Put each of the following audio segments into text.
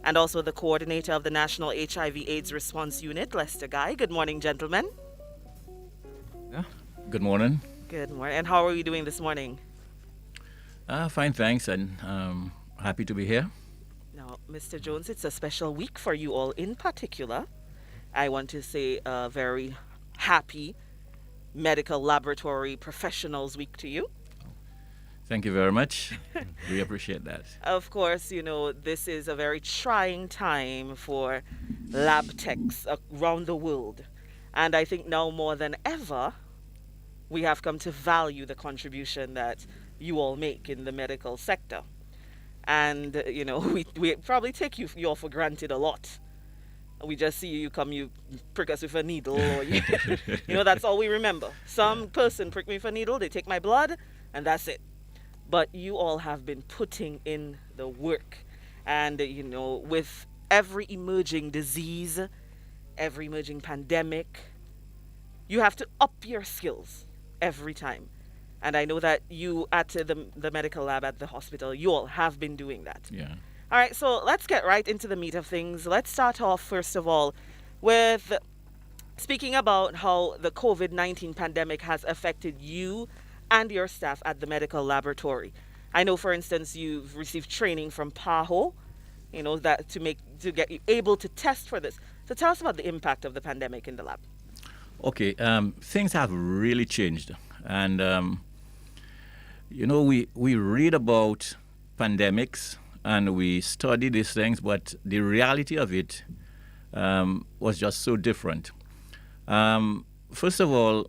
and also the coordinator of the National HIV/AIDS Response Unit, Lester Guy. Good morning, gentlemen. Yeah. Good morning. Good morning. And how are we doing this morning? Fine, thanks, and happy to be here. Now, Mr. Jones, it's a special week for you all in particular. I want to say a very happy Medical Laboratory Professionals Week to you. Thank you very much. We appreciate that. Of course, this is a very trying time for lab techs around the world. And I think now more than ever, we have come to value the contribution that you all make in the medical sector. And, we probably take you all for granted a lot. We just see you come, you prick us with a needle, or that's all we remember. Some person prick me with a needle, they take my blood, and that's it. But you all have been putting in the work. And, with every emerging disease, every emerging pandemic, you have to up your skills every time. And I know that you at the medical lab at the hospital, you all have been doing that. Yeah. All right, so let's get right into the meat of things. Let's start off, first of all, with speaking about how the COVID-19 pandemic has affected you and your staff at the medical laboratory. I know, for instance, you've received training from PAHO, that to get you able to test for this. So tell us about the impact of the pandemic in the lab. Okay. Things have really changed, and we read about pandemics and we study these things, but the reality of it was just so different. First of all,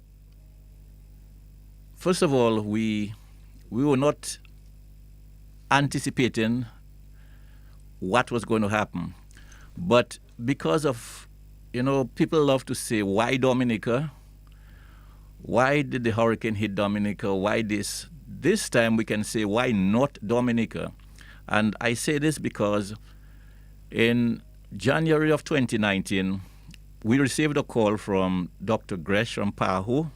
we were not anticipating what was going to happen. But because of, people love to say, why Dominica? Why did the hurricane hit Dominica? Why this? This time we can say, why not Dominica? And I say this because in January of 2019, we received a call from Dr. Gresh from PAHO,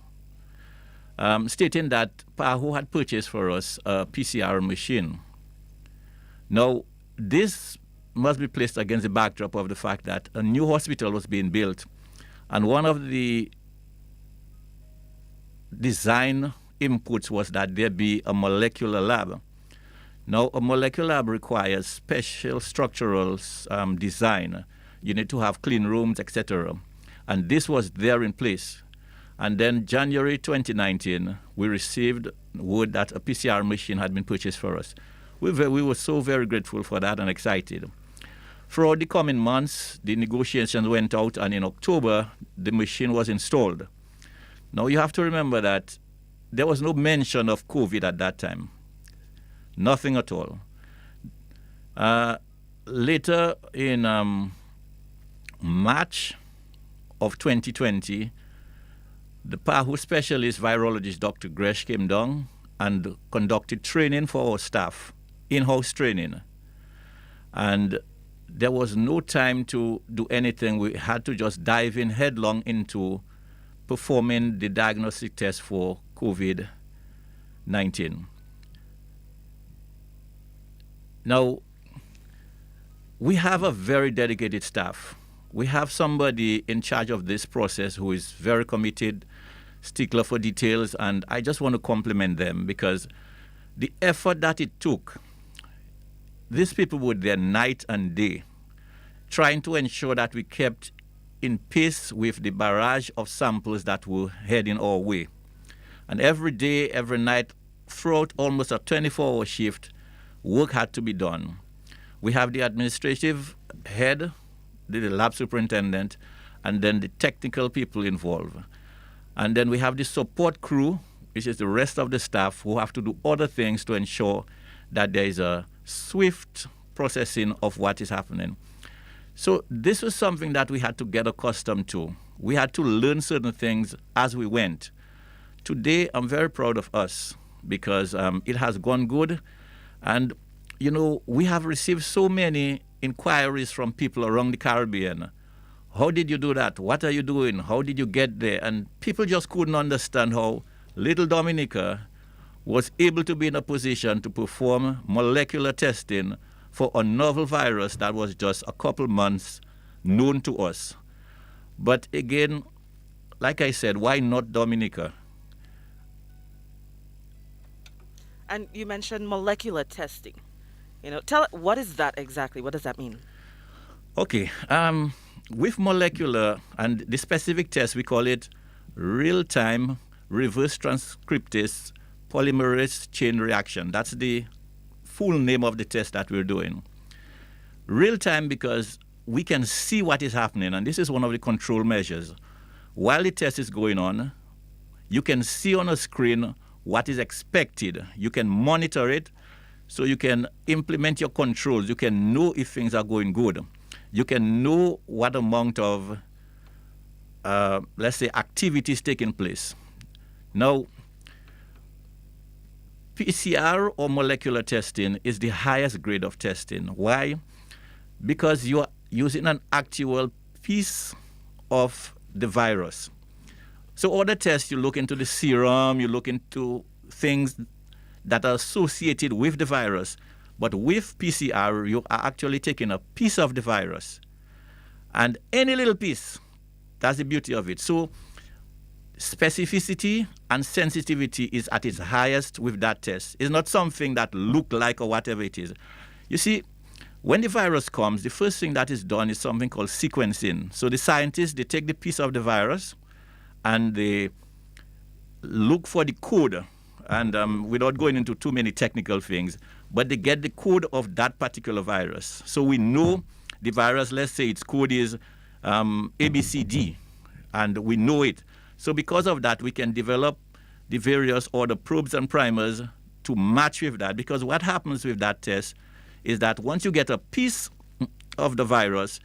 stating that PAHO had purchased for us a PCR machine. Now, this must be placed against the backdrop of the fact that a new hospital was being built, and one of the design inputs was that there be a molecular lab. Now, a molecular lab requires special structural design. You need to have clean rooms, etc. And this was there in place. And then January 2019, we received word that a PCR machine had been purchased for us. We were so very grateful for that and excited. Throughout the coming months, the negotiations went out, and in October, the machine was installed. Now, you have to remember that there was no mention of COVID at that time. Nothing at all. Later in March of 2020, the PAHO specialist virologist, Dr. Gresh, came down and conducted training for our staff, in-house training. And there was no time to do anything. We had to just dive in headlong into performing the diagnostic test for COVID-19. Now, we have a very dedicated staff. We have somebody in charge of this process who is very committed, stickler for details, and I just want to compliment them because the effort that it took, these people were there night and day, trying to ensure that we kept in pace with the barrage of samples that were heading our way. And every day, every night, throughout almost a 24-hour shift, work had to be done. We have the administrative head, the lab superintendent, and then the technical people involved. And then we have the support crew, which is the rest of the staff who have to do other things to ensure that there is a swift processing of what is happening. So this was something that we had to get accustomed to. We had to learn certain things as we went. Today, I'm very proud of us because it has gone good. And, we have received so many inquiries from people around the Caribbean. How did you do that? What are you doing? How did you get there? And people just couldn't understand how little Dominica was able to be in a position to perform molecular testing for a novel virus that was just a couple months known to us. But again, like I said, why not Dominica? And you mentioned molecular testing. Tell what is that exactly? What does that mean? Okay, with molecular and the specific test, we call it real-time reverse transcriptase polymerase chain reaction. That's the full name of the test that we're doing. Real-time because we can see what is happening, and this is one of the control measures. While the test is going on, you can see on a screen what is expected. You can monitor it, so you can implement your controls. You can know if things are going good. You can know what amount of, let's say, activity is taking place. Now, PCR or molecular testing is the highest grade of testing. Why? Because you are using an actual piece of the virus. So other tests, you look into the serum, you look into things that are associated with the virus. But with PCR, you are actually taking a piece of the virus. And any little piece, that's the beauty of it. So specificity and sensitivity is at its highest with that test. It's not something that look like or whatever it is. You see, when the virus comes, the first thing that is done is something called sequencing. So the scientists, they take the piece of the virus and they look for the code. And without going into too many technical things, but they get the code of that particular virus. So we know the virus, let's say its code is ABCD, and we know it. So because of that, we can develop the various other probes and primers to match with that. Because what happens with that test is that once you get a piece of the virus,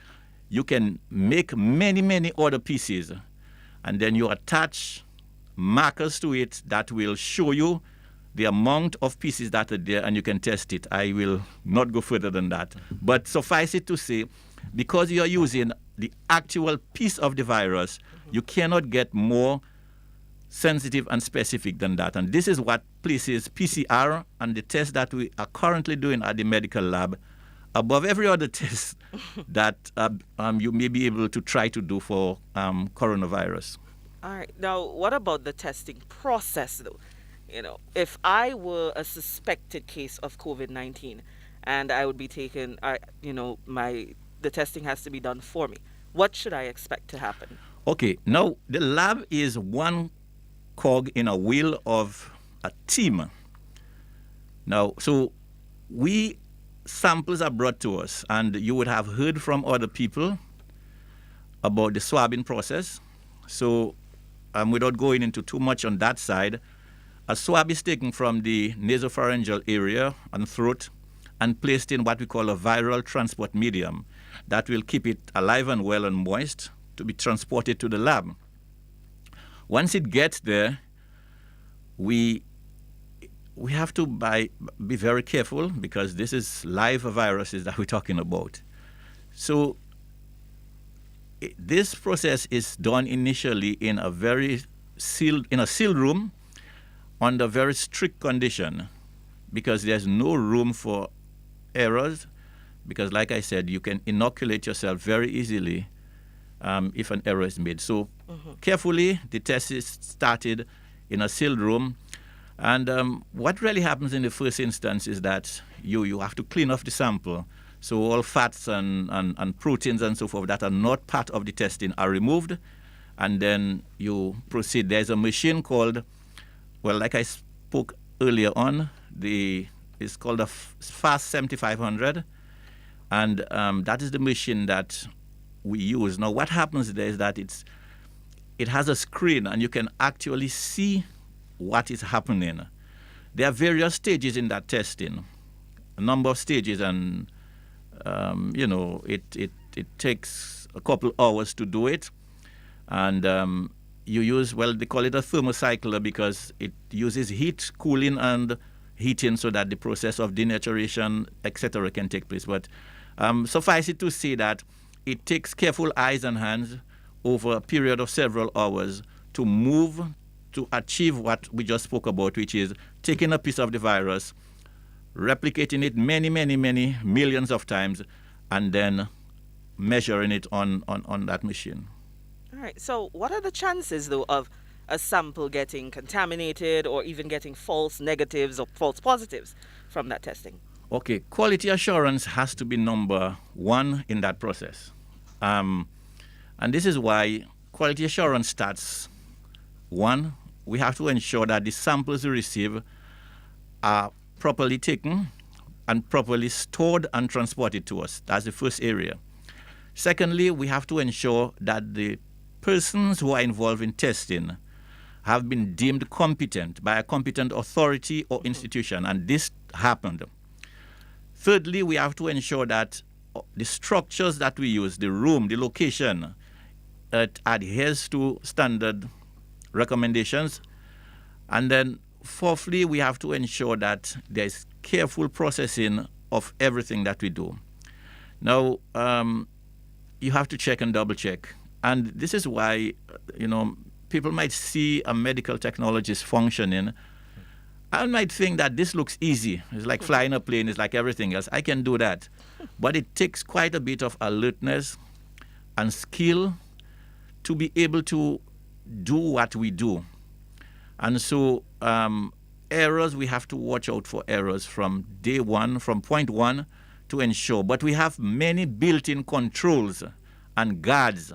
you can make many, many other pieces. And then you attach markers to it that will show you the amount of pieces that are there, and you can test it. I will not go further than that. But suffice it to say, because you are using the actual piece of the virus, you cannot get more sensitive and specific than that. And this is what places PCR and the test that we are currently doing at the medical lab above every other test that you may be able to try to do for coronavirus. All right. Now, what about the testing process, though? If I were a suspected case of COVID-19 and I would be taken, the testing has to be done for me. What should I expect to happen? Okay. Now, the lab is one cog in a wheel of a team. Now, so samples are brought to us, and you would have heard from other people about the swabbing process. So, without going into too much on that side, a swab is taken from the nasopharyngeal area and throat and placed in what we call a viral transport medium that will keep it alive and well and moist to be transported to the lab. Once it gets there, we have to be very careful because this is live viruses that we're talking about. So this process is done initially in a sealed room under very strict condition because there's no room for errors because, like I said, you can inoculate yourself very easily if an error is made. So carefully, the test is started in a sealed room. And what really happens in the first instance is that you have to clean off the sample. So all fats and proteins and so forth that are not part of the testing are removed. And then you proceed. There's a machine called, well, like I spoke earlier on, it's called a Fast 7500. And that is the machine that we use. Now, what happens there is that it has a screen, and you can actually see what is happening. There are various stages in that testing, a number of stages, and it takes a couple hours to do it. And you use, they call it a thermocycler because it uses heat, cooling, and heating so that the process of denaturation, etc., can take place. But suffice it to say that it takes careful eyes and hands over a period of several hours to move to achieve what we just spoke about, which is taking a piece of the virus, replicating it many, many, many millions of times, and then measuring it on that machine. All right. So, what are the chances, though, of a sample getting contaminated or even getting false negatives or false positives from that testing? Okay, quality assurance has to be number one in that process. Um, and this is why quality assurance starts one, we have to ensure that the samples we receive are properly taken and properly stored and transported to us. That's the first area. Secondly, we have to ensure that the persons who are involved in testing have been deemed competent by a competent authority or institution, and this happened. Thirdly, we have to ensure that the structures that we use, the room, the location, it adheres to standard recommendations. And then fourthly, we have to ensure that there is careful processing of everything that we do. Now, you have to check and double check. And this is why, people might see a medical technologist functioning and might think that this looks easy. It's like flying a plane, it's like everything else. I can do that. But it takes quite a bit of alertness and skill to be able to do what we do. And so errors, we have to watch out for errors from day one, from point one, to ensure. But we have many built-in controls and guards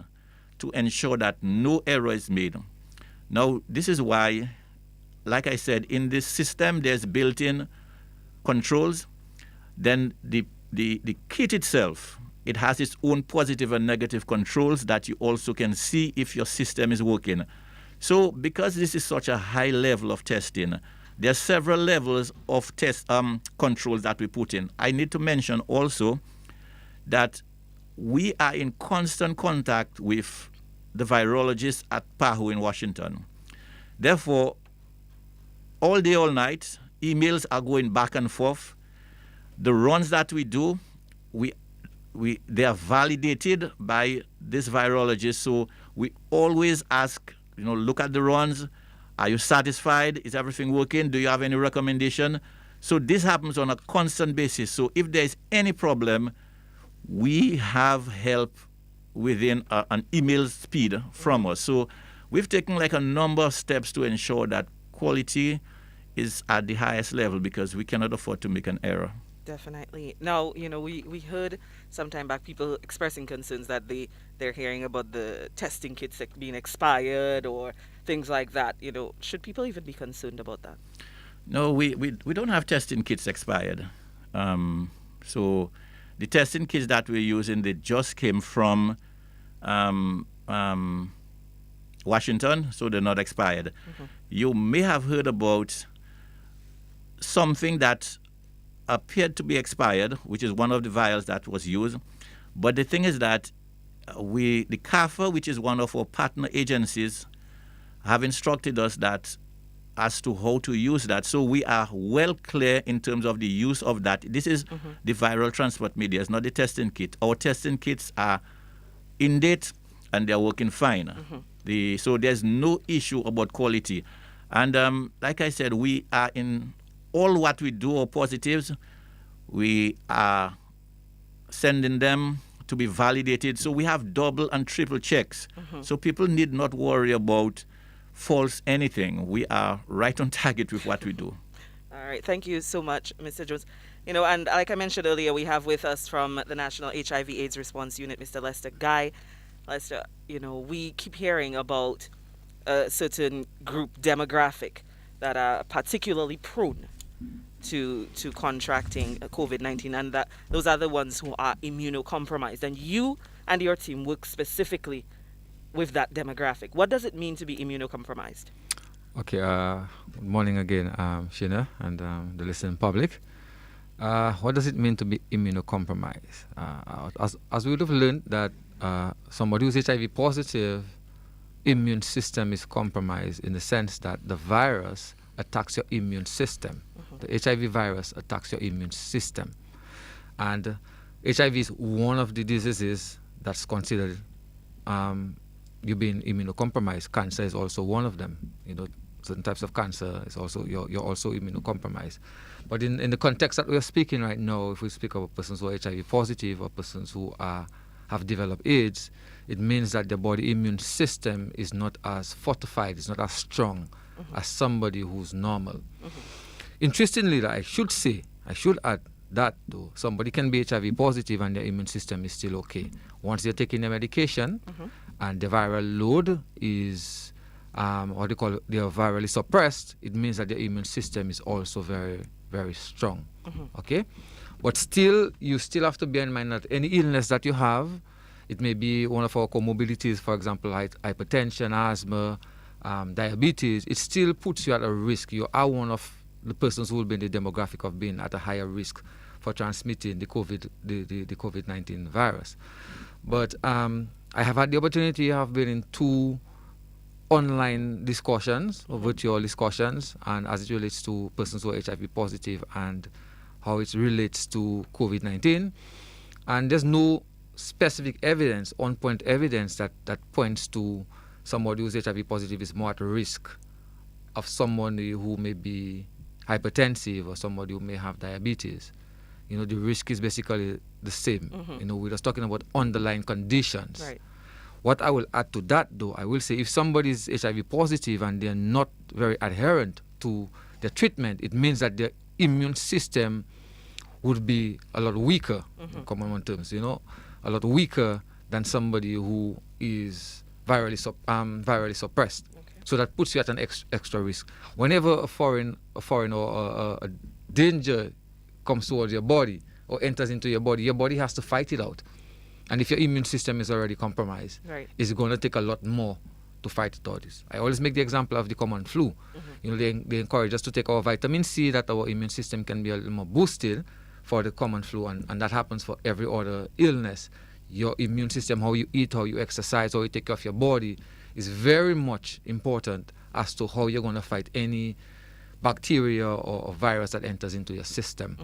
to ensure that no error is made. Now, this is why, like I said, in this system, there's built-in controls. Then the kit itself, it has its own positive and negative controls that you also can see if your system is working. So because this is such a high level of testing, there are several levels of test controls that we put in. I need to mention also that we are in constant contact with the virologists at PAHO in Washington. Therefore, all day, all night, emails are going back and forth. The runs that we do, they are validated by this virologist. So we always ask, look at the runs. Are you satisfied? Is everything working? Do you have any recommendation? So this happens on a constant basis. So if there is any problem, we have help within an email speed from us. So we've taken like a number of steps to ensure that quality is at the highest level because we cannot afford to make an error. Definitely. Now, we heard some time back people expressing concerns that they're hearing about the testing kits being expired or things like that. Should people even be concerned about that? No, we don't have testing kits expired. So the testing kits that we're using, they just came from Washington, so they're not expired. Mm-hmm. You may have heard about something that appeared to be expired, which is one of the vials that was used. But the thing is that the CAFA, which is one of our partner agencies, have instructed us that as to how to use that. So we are well clear in terms of the use of that. This is the viral transport media, it's not the testing kit. Our testing kits are in date and they're working fine. So there's no issue about quality. And like I said, we are in all what we do, our positives, we are sending them to be validated. So we have double and triple checks. So people need not worry about false anything. We are right on target with what we do. All right. Thank you so much, Mr. Jones. And like I mentioned earlier, we have with us from the National HIV/AIDS Response Unit, Mr. Lester Guy. Lester, we keep hearing about a certain group demographic that are particularly prone to contracting COVID-19, and that those are the ones who are immunocompromised. And you and your team work specifically with that demographic. What does it mean to be immunocompromised? Okay, good morning again, Sheena and the listening public. What does it mean to be immunocompromised? As we would have learned that somebody who's HIV positive, immune system is compromised in the sense that the virus attacks your immune system. The HIV virus attacks your immune system. And HIV is one of the diseases that's considered you being immunocompromised. Cancer is also one of them. certain types of cancer, is also you're also immunocompromised. But in the context that we're speaking right now, if we speak about persons who are HIV positive or persons who have developed AIDS, it means that the body immune system is not as fortified, it's not as strong as somebody who's normal. Interestingly, I should add that though, somebody can be HIV positive and their immune system is still okay. Once they're taking their medication and the viral load is, what they call it, they are virally suppressed, it means that the immune system is also very, very strong. Okay? But still, you still have to bear in mind that any illness that you have, it may be one of our comorbidities, for example, hypertension, asthma, diabetes, it still puts you at a risk. You are one of the persons who will be in the demographic of being at a higher risk for transmitting the COVID-19 virus. But I have had the opportunity, I have been in 2 online discussions or virtual discussions, and as it relates to persons who are HIV positive and how it relates to COVID-19. And there's no specific evidence, on-point evidence that points to somebody who's HIV positive is more at risk of somebody who may be hypertensive or somebody who may have diabetes. You know, the risk is basically the same. You know, we're just talking about underlying conditions. Right. What I will add to that, though, I will say if somebody is HIV positive and they're not very adherent to the treatment, it means that their immune system would be a lot weaker, in common terms, you know, a lot weaker than somebody who is virally suppressed. So that puts you at an extra risk. Whenever a foreign or a danger comes towards your body or enters into your body has to fight it out. And if your immune system is already compromised, it's going to take a lot more to fight it out. I always make the example of the common flu. You know, they encourage us to take our vitamin C, that our immune system can be a little more boosted for the common flu, and that happens for every other illness. Your immune system, how you eat, how you exercise, how you take care of your body, is very much important as to how you're going to fight any bacteria or virus that enters into your system.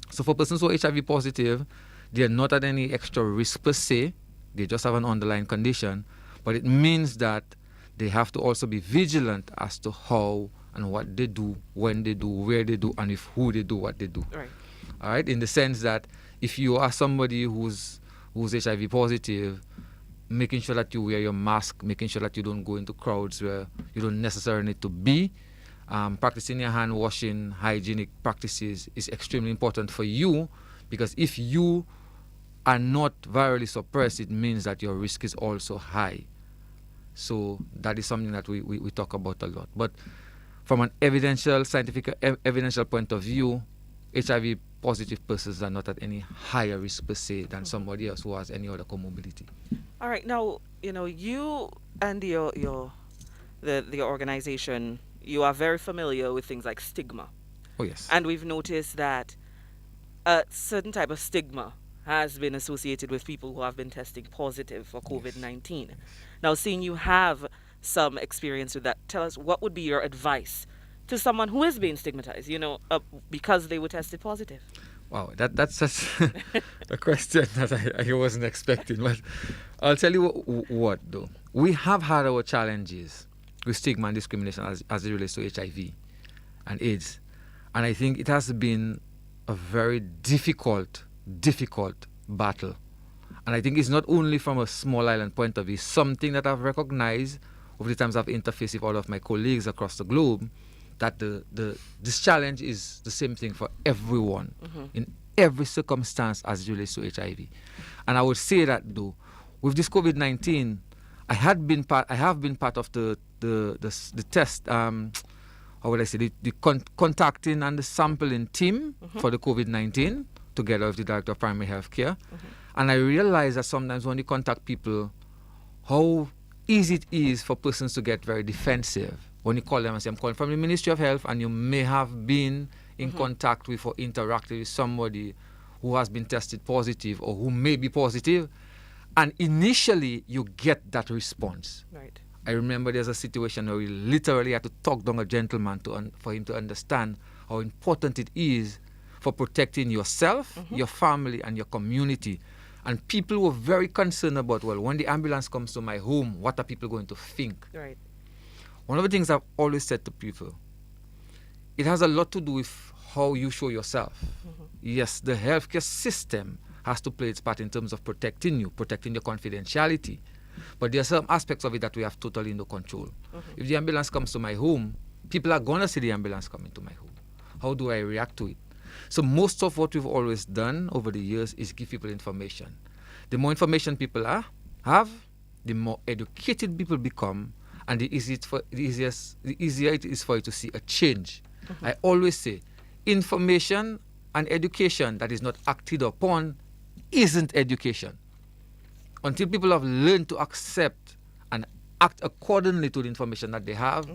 So for persons who are HIV positive, they are not at any extra risk per se. They just have an underlying condition. But it means that they have to also be vigilant as to how and what they do, when they do, where they do, and with who they do what they do. Right. All right? In the sense that if you are somebody who's HIV positive, making sure that you wear your mask, making sure that you don't go into crowds where you don't necessarily need to be, practicing your hand washing, hygienic practices is extremely important for you, because if you are not virally suppressed, it means that your risk is also high. So that is something that we talk about a lot. But from an scientific evidential point of view, HIV positive persons are not at any higher risk per se than somebody else who has any other comorbidity. All right. Now, you know, you and the organization, you are very familiar with things like stigma. Oh, yes. And we've noticed that a certain type of stigma has been associated with people who have been testing positive for COVID-19. Yes. Now, seeing you have some experience with that, tell us, what would be your advice to someone who is being stigmatized, you know, because they were tested positive? Wow, that's such a question that I wasn't expecting. But I'll tell you what, though. We have had our challenges with stigma and discrimination as it relates to HIV and AIDS. And I think it has been a very difficult battle. And I think it's not only from a small island point of view, something that I've recognized over the times I've interfaced with all of my colleagues across the globe, that this challenge is the same thing for everyone in every circumstance as it relates to HIV. And I would say that, though, with this COVID-19, I have been part of the test, how would I say, the contacting and the sampling team for the COVID-19, together with the Director of Primary Health Care. And I realized that sometimes when you contact people, how easy it is for persons to get very defensive. When you call them and say, I'm calling from the Ministry of Health, and you may have been in contact with or interacted with somebody who has been tested positive or who may be positive, and initially you get that response. Right. I remember there's a situation where we literally had to talk down a gentleman for him to understand how important it is for protecting yourself, your family, and your community. And people were very concerned about, well, when the ambulance comes to my home, what are people going to think? Right. One of the things I've always said to people, it has a lot to do with how you show yourself. Yes, the healthcare system has to play its part in terms of protecting you, protecting your confidentiality. But there are some aspects of it that we have totally no control. If the ambulance comes to my home, people are going to see the ambulance coming to my home. How do I react to it? So most of what we've always done over the years is give people information. The more information people have, the more educated people become, and the easier it is for you to see a change. I always say, information and education that is not acted upon isn't education. Until people have learned to accept and act accordingly to the information that they have,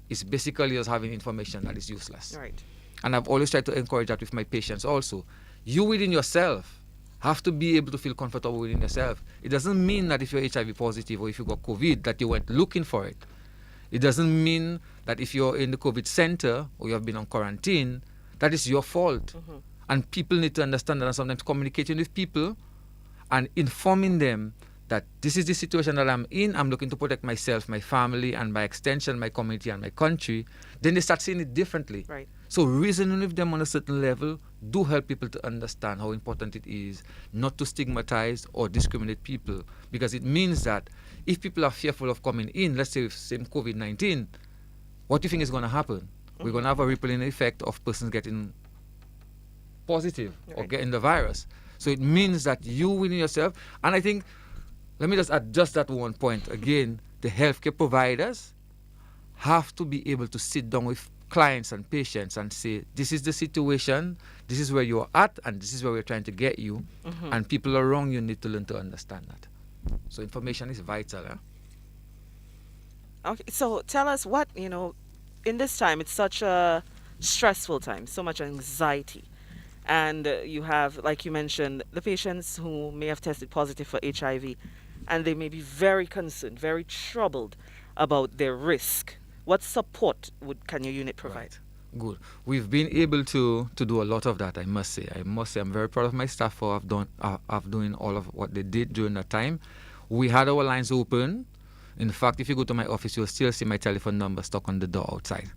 it's basically just having information that is useless. Right. And I've always tried to encourage that with my patients also. You within yourself have to be able to feel comfortable within yourself. It doesn't mean that if you're HIV positive or if you got COVID that you went looking for it. It doesn't mean that if you're in the COVID center or you have been on quarantine, that is your fault. And people need to understand that, and sometimes communicating with people and informing them that this is the situation that I'm in, I'm looking to protect myself, my family, and by extension, my community and my country, then they start seeing it differently. Right. So reasoning with them on a certain level do help people to understand how important it is not to stigmatize or discriminate people, because it means that if people are fearful of coming in, let's say with same COVID-19, what do you think is going to happen? We're going to have a rippling effect of persons getting positive or getting the virus. So it means that you within yourself, and I think, let me just adjust that one point again, the healthcare providers have to be able to sit down with clients and patients and say, this is the situation, this is where you're at, and this is where we're trying to get you, and people around you need to learn to understand that. So information is vital. Okay, so tell us what, in this time, it's such a stressful time, so much anxiety. And you have, like you mentioned, the patients who may have tested positive for HIV, and they may be very concerned, very troubled about their risk. What support can your unit provide? Right. Good. We've been able to do a lot of that, I must say. I'm very proud of my staff for doing all of what they did during that time. We had our lines open. In fact, if you go to my office, you'll still see my telephone number stuck on the door outside.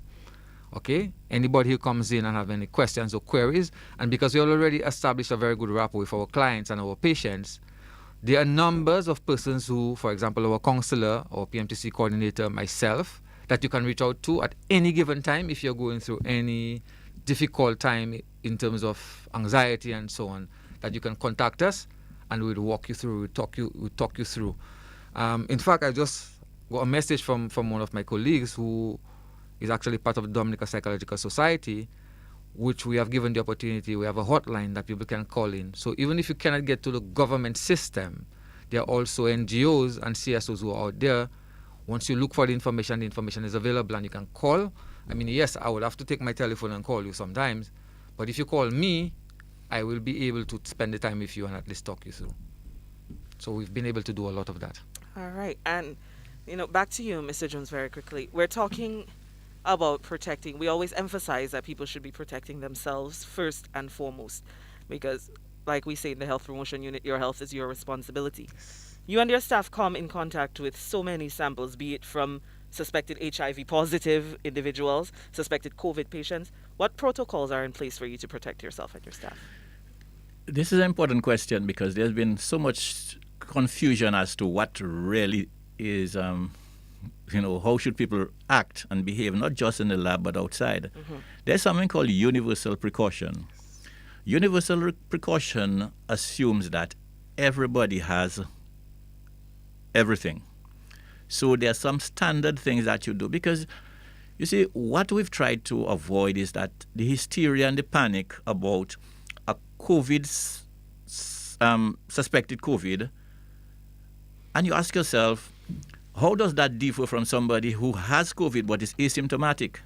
Okay? Anybody who comes in and have any questions or queries, and because we already established a very good rapport with our clients and our patients, there are numbers of persons who, for example, our counselor or PMTC coordinator, myself, that you can reach out to at any given time if you're going through any difficult time in terms of anxiety and so on, that you can contact us and we'll walk you through, we'll talk you through. In fact, I just got a message from one of my colleagues who is actually part of the Dominica Psychological Society, which we have given the opportunity. We have a hotline that people can call in. So even if you cannot get to the government system, there are also NGOs and CSOs who are out there. Once you look for the information is available and you can call. I mean, yes, I would have to take my telephone and call you sometimes, but if you call me, I will be able to spend the time with you and at least talk you through. So we've been able to do a lot of that. All right. And, back to you, Mr. Jones, very quickly. We're talking about protecting. We always emphasize that people should be protecting themselves first and foremost, because, like we say in the Health Promotion Unit, your health is your responsibility. You and your staff come in contact with so many samples, be it from suspected HIV positive individuals, suspected COVID patients. What protocols are in place for you to protect yourself and your staff? This is an important question because there's been so much confusion as to what really is, how should people act and behave, not just in the lab but outside. There's something called universal precaution. Universal precaution assumes that everybody has everything. So there are some standard things that you do because, you see, what we've tried to avoid is that the hysteria and the panic about a suspected COVID, and you ask yourself, how does that differ from somebody who has COVID but is asymptomatic?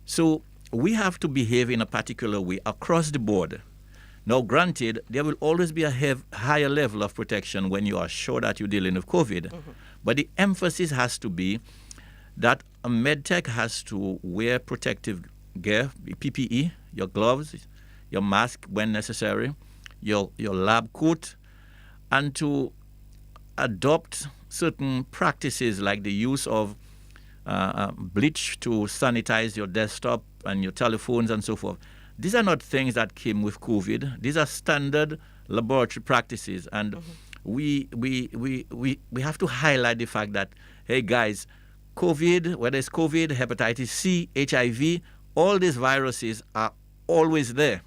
So we have to behave in a particular way across the board. Now, granted, there will always be a higher level of protection when you are sure that you're dealing with COVID. But the emphasis has to be that a medtech has to wear protective gear, PPE, your gloves, your mask when necessary, your lab coat, and to adopt certain practices like the use of bleach to sanitize your desktop and your telephones and so forth. These are not things that came with COVID. These are standard laboratory practices, and we have to highlight the fact that, hey guys, COVID, whether it's COVID, hepatitis C, HIV, all these viruses are always there,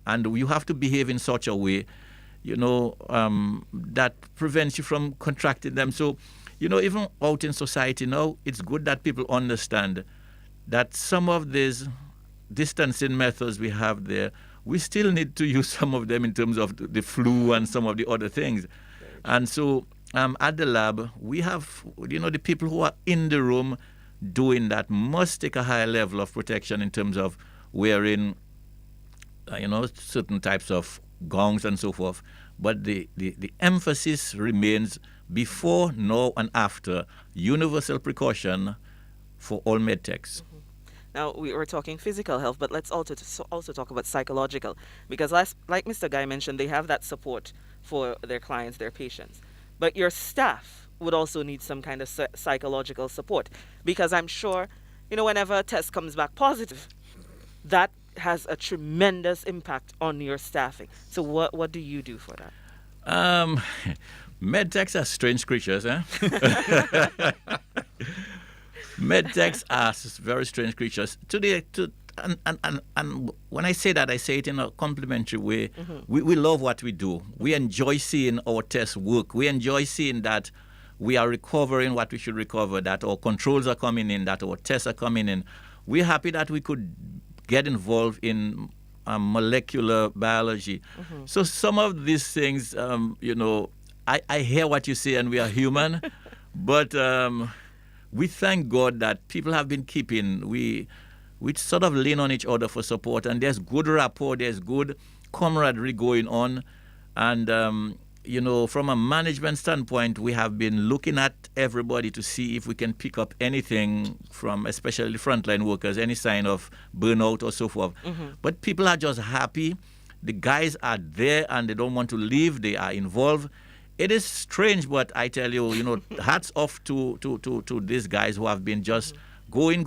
and you have to behave in such a way, that prevents you from contracting them. So, even out in society now, it's good that people understand that some of these distancing methods we have there, we still need to use some of them in terms of the flu and some of the other things. And so at the lab, we have, the people who are in the room doing that must take a higher level of protection in terms of wearing, certain types of gowns and so forth. But the emphasis remains before, now, and after universal precaution for all medtechs. Now, we were talking physical health, but let's also talk about psychological. Because like Mr. Guy mentioned, they have that support for their clients, their patients. But your staff would also need some kind of psychological support. Because I'm sure, whenever a test comes back positive, that has a tremendous impact on your staffing. So what do you do for that? Medtechs are strange creatures, eh? Medtechs are very strange creatures. And when I say that, I say it in a complimentary way. We love what we do. We enjoy seeing our tests work. We enjoy seeing that we are recovering what we should recover, that our controls are coming in, that our tests are coming in. We're happy that we could get involved in molecular biology. So some of these things, I hear what you say, and we are human, but we thank God that people have been keeping. We sort of lean on each other for support, and there's good rapport, there's good camaraderie going on, and from a management standpoint, we have been looking at everybody to see if we can pick up anything from, especially frontline workers, any sign of burnout or so forth. But people are just happy. The guys are there and they don't want to leave. They are involved. It is strange, but I tell you, hats off to these guys who have been just going,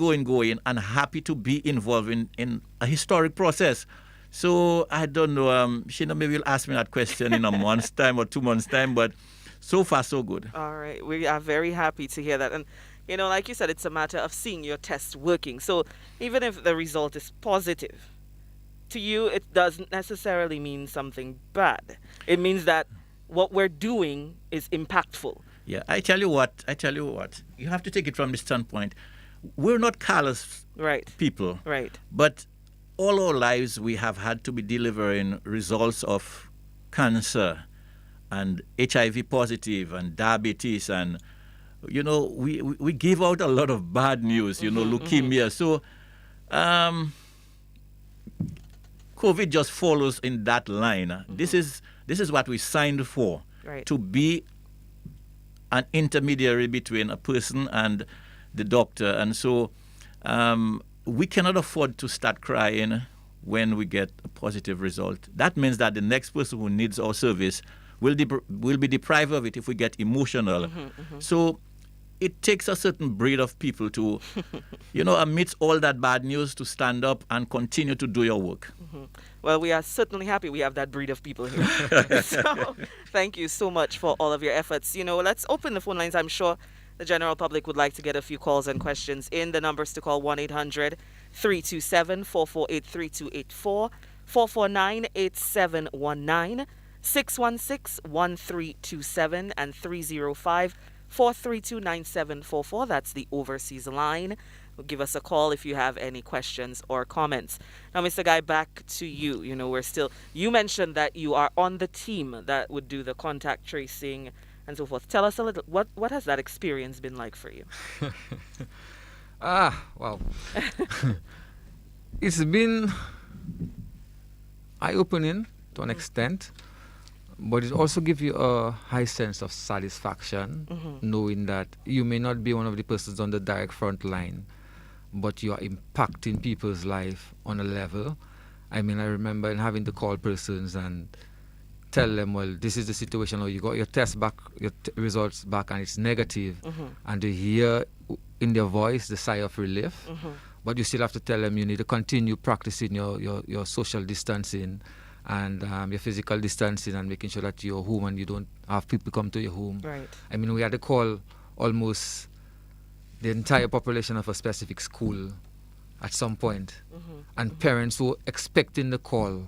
and happy to be involved in a historic process. So I don't know, Sheena, maybe you'll ask me that question in a month's time or 2 months' time, but so far so good. All right, we are very happy to hear that. And, like you said, it's a matter of seeing your test working. So even if the result is positive, to you, it doesn't necessarily mean something bad. It means that what we're doing is impactful. Yeah, I tell you what, you have to take it from the standpoint. We're not callous people. Right. But all our lives we have had to be delivering results of cancer and HIV positive and diabetes, and we give out a lot of bad news, leukemia. So COVID just follows in that line. This is what we signed for, to be an intermediary between a person and the doctor. And so we cannot afford to start crying when we get a positive result. That means that the next person who needs our service will be deprived of it if we get emotional. So it takes a certain breed of people to, amidst all that bad news, to stand up and continue to do your work. Well, we are certainly happy we have that breed of people here. So thank you so much for all of your efforts. Let's open the phone lines. I'm sure the general public would like to get a few calls and questions in. The numbers to call 1-800-327-448-3284, 449-8719, 616-1327, and 305-432-9744. That's the overseas line. Give us a call if you have any questions or comments. Now, Mr. Guy, back to you. You mentioned that you are on the team that would do the contact tracing and so forth. Tell us a little, what has that experience been like for you? Wow. It's been eye-opening to an extent, but it also gives you a high sense of satisfaction, knowing that you may not be one of the persons on the direct front line, but you are impacting people's life on a level. I mean, I remember having to call persons and tell them, well, this is the situation, or you got your test back, your results back, and it's negative, and to hear in their voice the sigh of relief. But you still have to tell them you need to continue practicing your social distancing and your physical distancing, and making sure that you're home and you don't have people come to your home. Right. I mean, we had to call almost the entire population of a specific school at some point, and parents were expecting the call,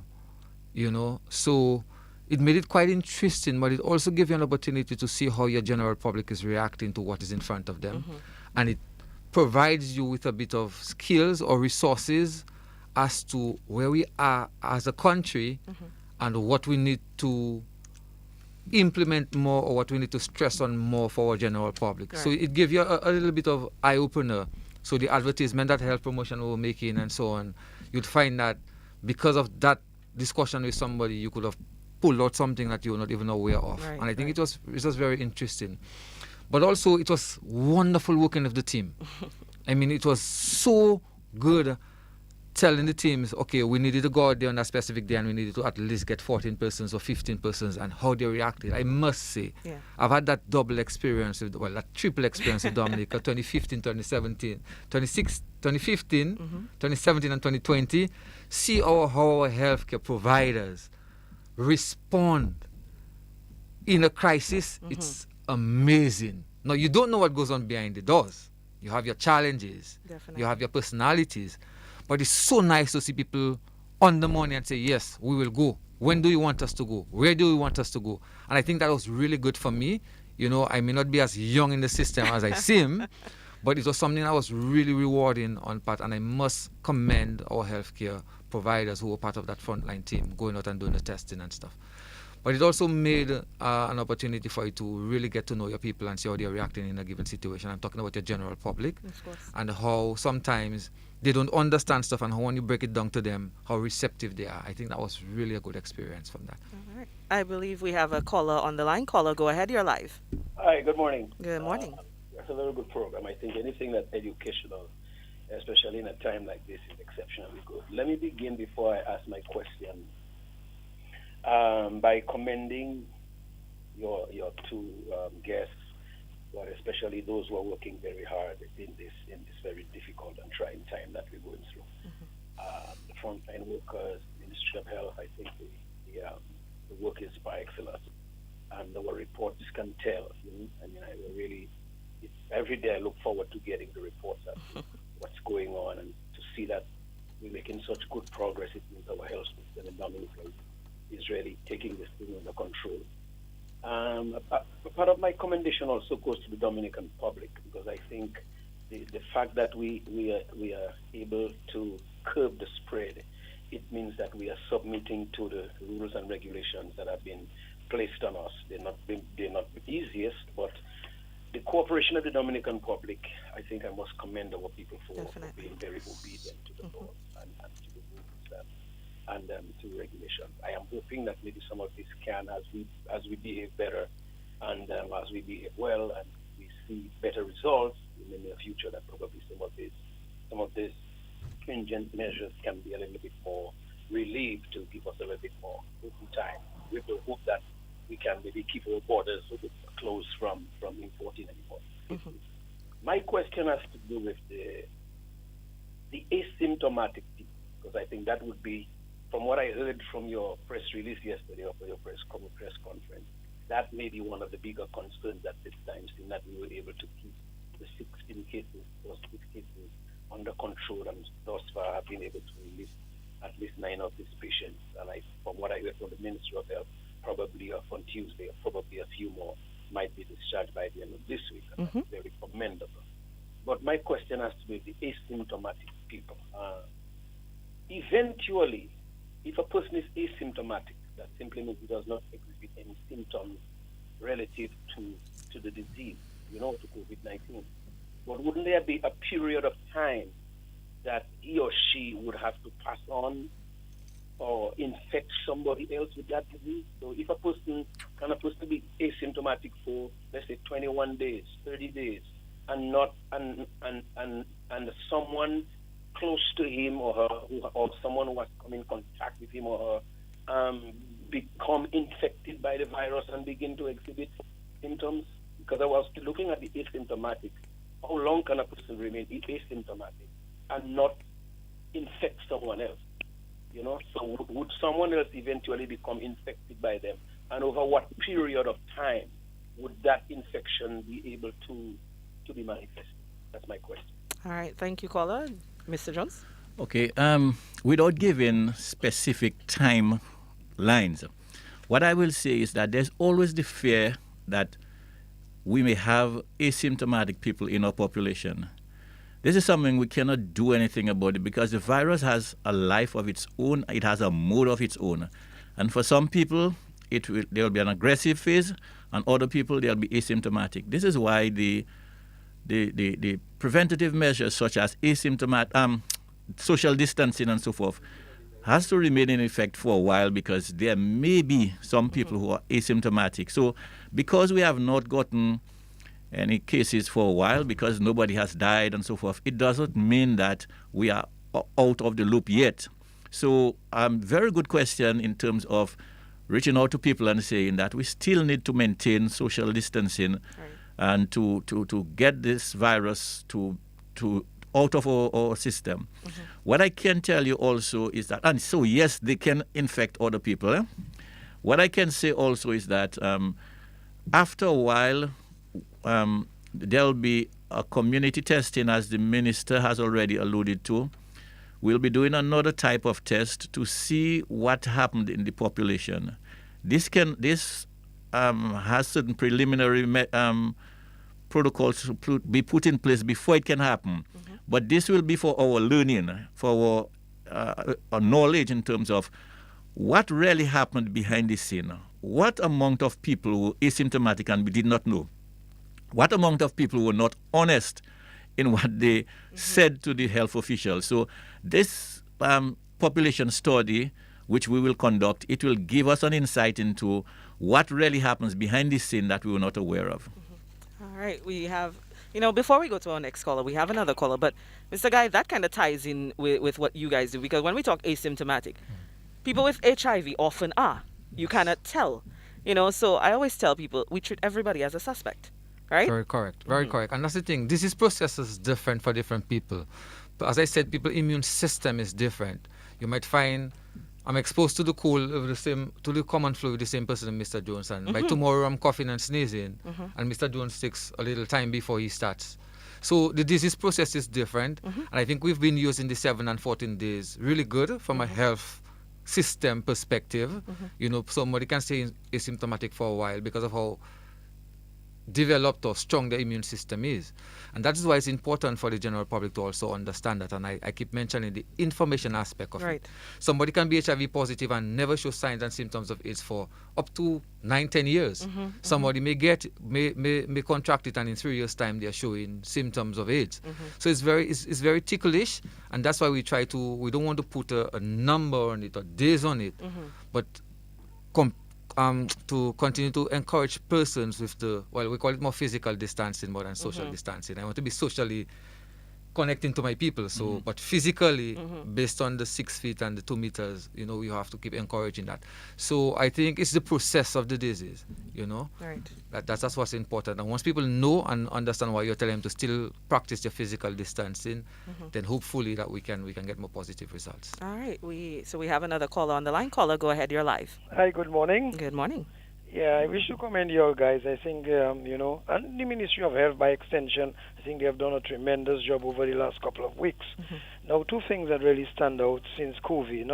you know. So it made it quite interesting, but it also gave you an opportunity to see how your general public is reacting to what is in front of them. And it provides you with a bit of skills or resources as to where we are as a country and what we need to implement more, or what we need to stress on more for our general public. Right. So it gave you a little bit of eye-opener. So the advertisement, that health promotion we were making and so on, you'd find that because of that discussion with somebody, you could have pulled out something that you were not even aware of. Right, And I think right. it was very interesting. But also it was wonderful working with the team. I mean, it was so good telling the teams, okay, we needed to go out there on a specific day and we needed to at least get 14 persons or 15 persons, and how they reacted. I must say, Yeah. I've had that double experience, that triple experience with Dominica, 2015, 2017, 2015, 2017 and 2020. See how our healthcare providers respond in a crisis. It's amazing. Now, you don't know what goes on behind the doors. You have your challenges. Definitely. You have your personalities. But it's so nice to see people on the money and say, yes, we will go. When do you want us to go? Where do you want us to go? And I think that was really good for me. You know, I may not be as young in the system as I seem, but it was something that was really rewarding on part. And I must commend our healthcare providers who were part of that frontline team, going out and doing the testing and stuff. But it also made an opportunity for you to really get to know your people and see how they're reacting in a given situation. I'm talking about your general public, Of course. and how sometimes they don't understand stuff, and how when you break it down to them, how receptive they are. I think that was really a good experience from that. All right. I believe we have a caller on the line. Caller, go ahead. You're live. Hi, good morning. Good morning. It's a very good program. I think anything that's educational, especially in a time like this, is exceptionally good. Let me begin before I ask my question by commending your two guests, but especially those who are working very hard in this very difficult and trying time that we're going through. The frontline workers, Ministry of Health, I think the work is by excellence, and our reports can tell. I mean, every day I look forward to getting the reports of what's going on, and to see that we're making such good progress. It means our health system in Dominica is really taking this thing under control. A part of my commendation also goes to the Dominican public, because I think the fact that we are able to curb the spread, it means that we are submitting to the rules and regulations that have been placed on us. They're not the easiest, but the cooperation of the Dominican public, I think I must commend our people for being very obedient to the laws and to the rules and to regulations. I am hoping that maybe some of this can, as we behave better and as we behave well and we see better results in the near future, that probably some of these stringent measures can be a little bit more relieved to give us a little bit more time. We will hope that we can maybe keep our borders closed from importing anymore. My question has to do with the asymptomatic people, because I think that would be, from what I heard from your press release yesterday or your press conference, that may be one of the bigger concerns at this time, seeing that we were able to keep the 16 cases under control, and thus far have been able to release at least 9 of these patients. And from what I heard from the Ministry of Health, probably on Tuesday, probably a few more might be discharged by the end of this week. And that's very commendable. But my question has to do with the asymptomatic people. Eventually, if a person is asymptomatic, that simply means he does not exhibit any symptoms relative to the disease, to COVID-19. But wouldn't there be a period of time that he or she would have to pass on or infect somebody else with that disease? So if a person to be asymptomatic for, let's say, 21 days, 30 days, and not and someone close to him or her, or someone who has come in contact with him or her, become infected by the virus and begin to exhibit symptoms? Because I was looking at the asymptomatic. How long can a person remain asymptomatic and not infect someone else? So would someone else eventually become infected by them? And over what period of time would that infection be able to be manifested? That's my question. All right. Thank you, caller. Mr. Jones? Okay. Without giving specific timelines, what I will say is that there's always the fear that we may have asymptomatic people in our population. This is something we cannot do anything about it because the virus has a life of its own. It has a mode of its own. And for some people, there will be an aggressive phase, and other people, they'll be asymptomatic. This is why the preventative measures such as social distancing and so forth has to remain in effect for a while because there may be some people who are asymptomatic. So because we have not gotten any cases for a while, because nobody has died and so forth, it doesn't mean that we are out of the loop yet. So very good question in terms of reaching out to people and saying that we still need to maintain social distancing, right, and to get this virus to out of our system. Mm-hmm. What I can tell you also is that, and so yes, they can infect other people. What I can say also is that after a while, there'll be a community testing, as the minister has already alluded to. We'll be doing another type of test to see what happened in the population. This has certain preliminary protocols to be put in place before it can happen. Mm-hmm. But this will be for our learning, for our knowledge in terms of what really happened behind the scene. What amount of people were asymptomatic and we did not know? What amount of people were not honest in what they said to the health officials? So this population study, which we will conduct, it will give us an insight into what really happens behind the scene that we were not aware of. Mm-hmm. All right. We have, before we go to our next caller, we have another caller. But, Mr. Guy, that kind of ties in with what you guys do. Because when we talk asymptomatic, people with HIV often are. You cannot tell. So I always tell people we treat everybody as a suspect. Right? Very correct. Very correct. And that's the thing. Disease process is different for different people. But as I said, people's immune system is different. You might find I'm exposed to the cold to the common flu with the same person as Mr. Jones. And by tomorrow I'm coughing and sneezing. And Mr. Jones takes a little time before he starts. So the disease process is different. And I think we've been using the 7 and 14 days really good from a health system perspective. Somebody can stay asymptomatic for a while because of how developed or strong the immune system is. And that is why it's important for the general public to also understand that. And I keep mentioning the information aspect of it. Somebody can be HIV positive and never show signs and symptoms of AIDS for up to 9-10 years. Somebody may contract it, and in 3 years' time they're showing symptoms of AIDS. So it's very ticklish, and that's why we don't want to put a number on it or days on it, but to continue to encourage persons with we call it more physical distancing more than social distancing. I want to be socially connecting to my people, but physically, based on the 6 feet and the 2 meters, you have to keep encouraging that. So I think it's the process of the disease, Right. That's what's important. And once people know and understand why you're telling them to still practice their physical distancing, then hopefully that we can get more positive results. All right. So we have another caller on the line. Caller, go ahead. You're live. Hi, good morning. Good morning. Yeah, I wish to commend you guys. I think, and the Ministry of Health by extension, I think they have done a tremendous job over the last couple of weeks. Now, 2 things that really stand out since COVID,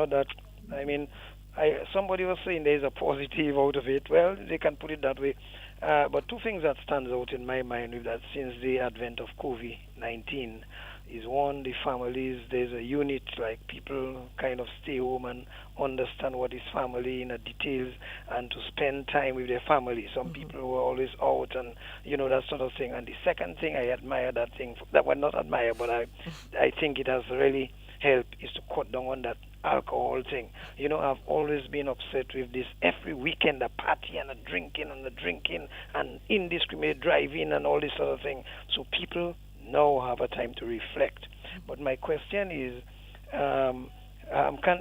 somebody was saying there's a positive out of it. Well, they can put it that way. But 2 things that stands out in my mind with that since the advent of COVID-19 is, one, the families. There's a unit, like people kind of stay home and understand what is family in the details and to spend time with their family. Some people were always out and, that sort of thing. And the second thing, I admire that thing, that well, not admire, but I think it has really helped, is to cut down on that alcohol thing. I've always been upset with this every weekend, the party and the drinking and indiscriminate driving and all this sort of thing. So people now have a time to reflect. But my question is,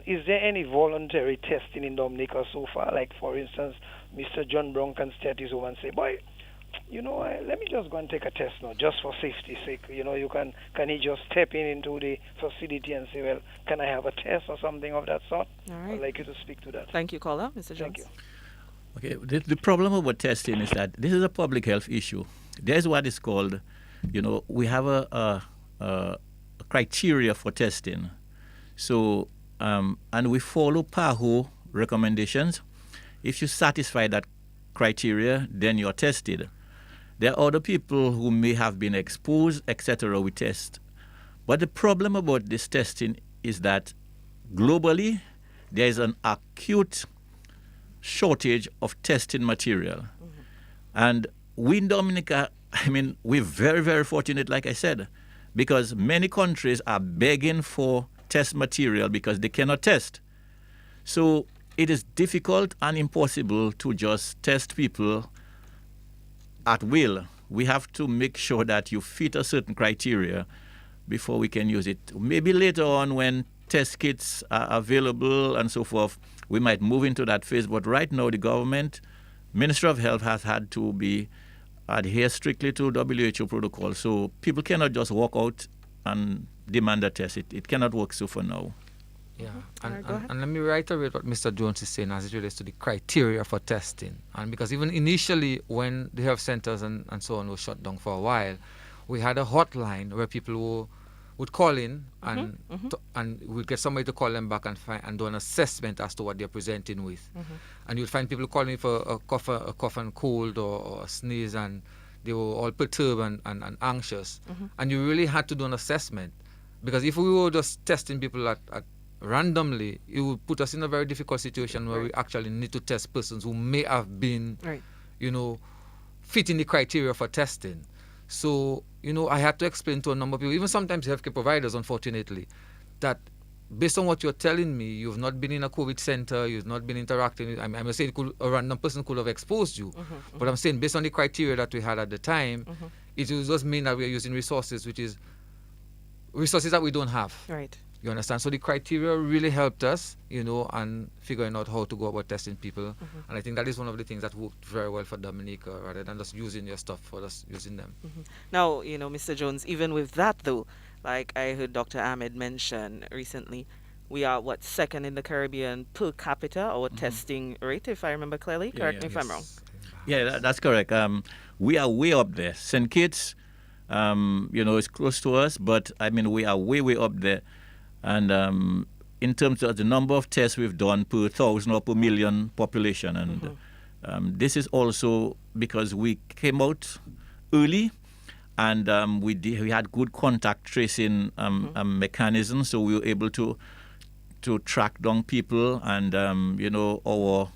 Is there any voluntary testing in Dominica so far? Like, for instance, Mr. John Brown can stay at his home and say, boy, let me just go and take a test now, just for safety's sake. Can he just step into the facility and say, well, can I have a test or something of that sort? All right. I'd like you to speak to that. Thank you, caller. Mr. Jones. Thank you. Okay, the problem about testing is that this is a public health issue. There's what is called, we have a criteria for testing. So, and we follow PAHO recommendations. If you satisfy that criteria, then you're tested. There are other people who may have been exposed, etc. We test. But the problem about this testing is that globally, there is an acute shortage of testing material. Mm-hmm. And we in Dominica, we're very, very fortunate, like I said, because many countries are begging for test material because they cannot test. So it is difficult and impossible to just test people at will. We have to make sure that you fit a certain criteria before we can use it. Maybe later on when test kits are available and so forth, we might move into that phase. But right now, the government, Ministry of Health has had to adhere strictly to WHO protocol. So people cannot just walk out and demand a test. It cannot work so for now. Yeah, Mm-hmm. and let me reiterate what Mr. Jones is saying as it relates to the criteria for testing. And because even initially when the health centers and so on were shut down for a while, we had a hotline where people would call in and and we'd get somebody to call them back and do an assessment as to what they're presenting with. Mm-hmm. And you'd find people calling for a cough and cold or a sneeze, and they were all perturbed and anxious. Mm-hmm. And you really had to do an assessment, because if we were just testing people at randomly, it would put us in a very difficult situation where we actually need to test persons who may have been, fitting the criteria for testing. So, I had to explain to a number of people, even sometimes healthcare providers, unfortunately, that based on what you're telling me, you've not been in a COVID center, you've not been interacting. I'm saying a random person could have exposed you, but I'm saying based on the criteria that we had at the time, it will just mean that we're using resources, which is resources that we don't have. Right. You understand? So the criteria really helped us, and figuring out how to go about testing people. And I think that is one of the things that worked very well for Dominica, rather than just using your stuff for just using them. Now, Mr. Jones, even with that though, like I heard Dr. Ahmed mention recently, we are second in the Caribbean per capita, our testing rate, if I remember clearly. Correct me if I'm wrong. Yeah, that's correct. We are way up there. St. Kitts, is close to us, but we are way, way up there. And in terms of the number of tests we've done per 1,000 or per million population, and this is also because we came out early, and we had good contact tracing mechanisms, so we were able to track down people, and our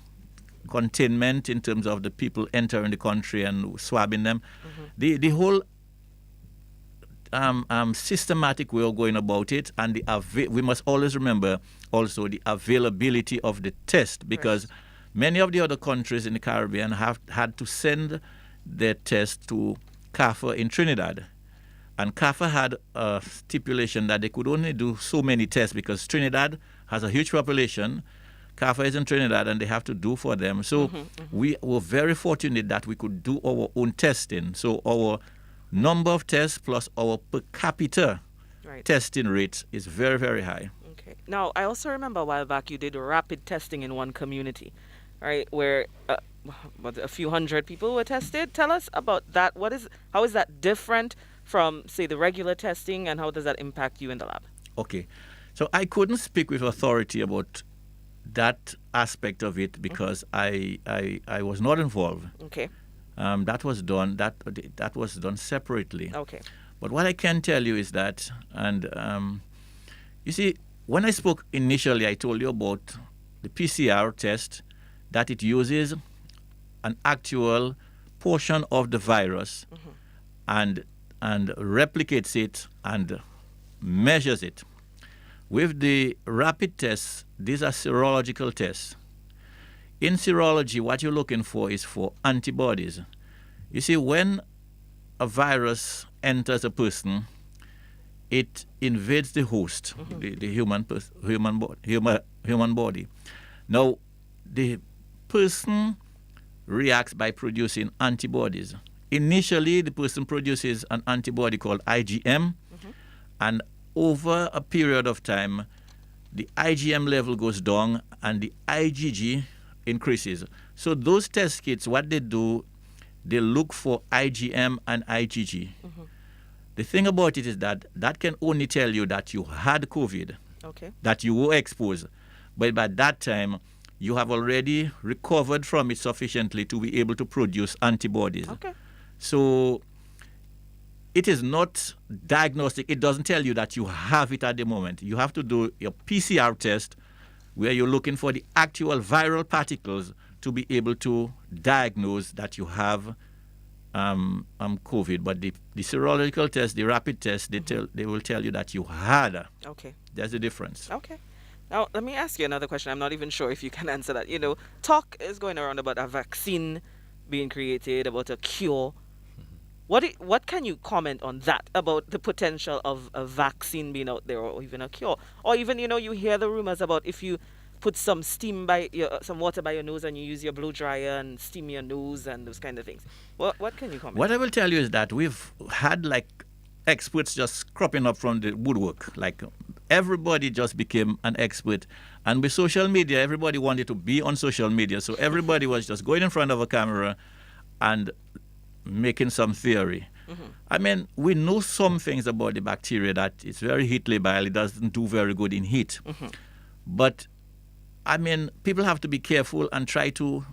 containment in terms of the people entering the country and swabbing them. The whole systematic way of going about it, and we must always remember also the availability of the test, because many of the other countries in the Caribbean have had to send their tests to CAFA in Trinidad, and CAFA had a stipulation that they could only do so many tests because Trinidad has a huge population. CAFA is in Trinidad and they have to do for them. So we were very fortunate that we could do our own testing. So our number of tests plus our per capita testing rate is very, very high. Okay. Now, I also remember a while back you did rapid testing in one community, right, where a few hundred people were tested. Tell us about that. How is that different from, say, the regular testing, and how does that impact you in the lab? Okay. So I couldn't speak with authority about that aspect of it because I was not involved. Okay. That was done separately. Okay. But what I can tell you is that, and you see, when I spoke initially, I told you about the PCR test, that it uses an actual portion of the virus and replicates it and measures it. With the rapid tests, these are serological tests. In serology, what you're looking for is for antibodies. You see, when a virus enters a person, it invades the host, the human body. Now, the person reacts by producing antibodies. Initially, the person produces an antibody called IgM, and over a period of time, the IgM level goes down and the IgG increases. So those test kits, what they do, they look for IgM and IgG. The thing about it is that that can only tell you that you had COVID, that you were exposed. But by that time, you have already recovered from it sufficiently to be able to produce antibodies. So it is not diagnostic. It doesn't tell you that you have it at the moment. You have to do your PCR test where you're looking for the actual viral particles to be able to diagnose that you have COVID. But the serological test, the rapid test, they will tell you that you had. There's a difference. Now, let me ask you another question. I'm not even sure if you can answer that. You know, talk is going around about a vaccine being created, about a cure. What can you comment on that, about the potential of a vaccine being out there, or even a cure? Or even, you know, you hear the rumors about if you put some some water by your nose and you use your blow dryer and steam your nose and those kind of things. What can you comment? What I will tell you is that we've had like experts just cropping up from the woodwork. Like everybody just became an expert. And with social media, everybody wanted to be on social media. So everybody was just going in front of a camera and making some theory. I mean, we know some things about the bacteria, that it's very heat labile. It doesn't do very good in heat. But I mean, people have to be careful and try to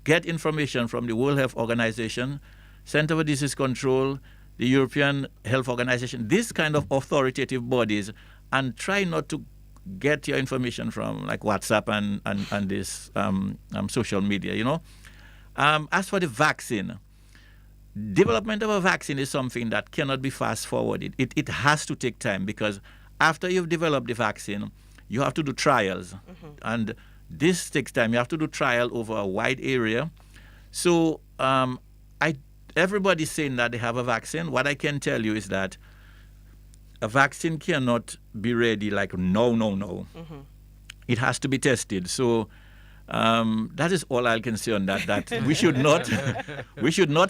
get information from the World Health Organization, Center for Disease Control, the European Health Organization, these kind of authoritative bodies, and try not to get your information from like WhatsApp and this social media, you know. As for the vaccine, development of a vaccine is something that cannot be fast forwarded. It has to take time, because after you've developed the vaccine, you have to do trials. And this takes time. You have to do trial over a wide area. So everybody's saying that they have a vaccine. What I can tell you is that a vaccine cannot be ready like no. It has to be tested. So that is all I can say on that. That we should not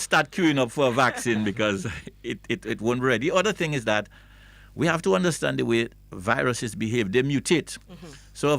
start queuing up for a vaccine, because it won't be ready. The other thing is that we have to understand the way viruses behave. They mutate. So a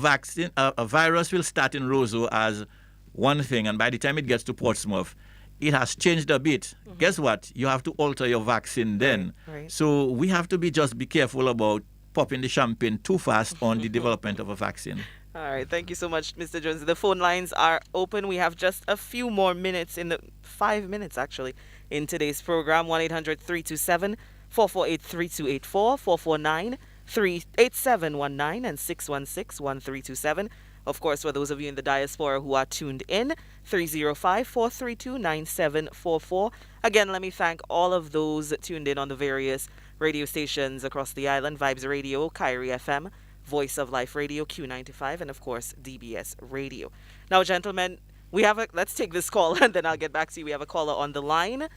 virus will start in Roseau as one thing, and by the time it gets to Portsmouth, it has changed a bit. Guess what? You have to alter your vaccine then. So we have to just be careful about popping the champagne too fast on the development of a vaccine. All right. Thank you so much, Mr. Jones. The phone lines are open. We have just a few more minutes, 5 minutes actually, in today's program. 1-800-327-448-3284, 449-38719, and 616-1327. Of course, for those of you in the diaspora who are tuned in, 305-432-9744. Again, let me thank all of those tuned in on the various radio stations across the island: Vibes Radio, Kyrie FM, Voice of Life Radio, Q95, and of course DBS Radio. Now, gentlemen, let's take this call and then I'll get back to you. We have a caller on the line.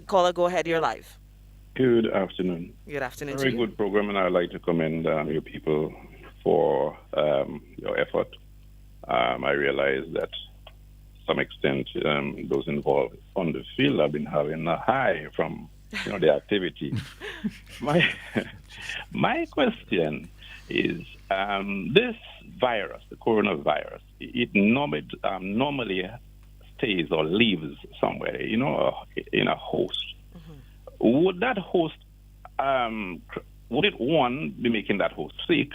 Caller, go ahead. You're live. Good afternoon. Good afternoon. Very to you. good program, and I'd like to commend your people for your effort. I realize that to some extent those involved on the field have been having a high from the activity. My question is, this virus, the coronavirus, it normally stays or lives somewhere, in a host. Would that host, would it, one, be making that host sick?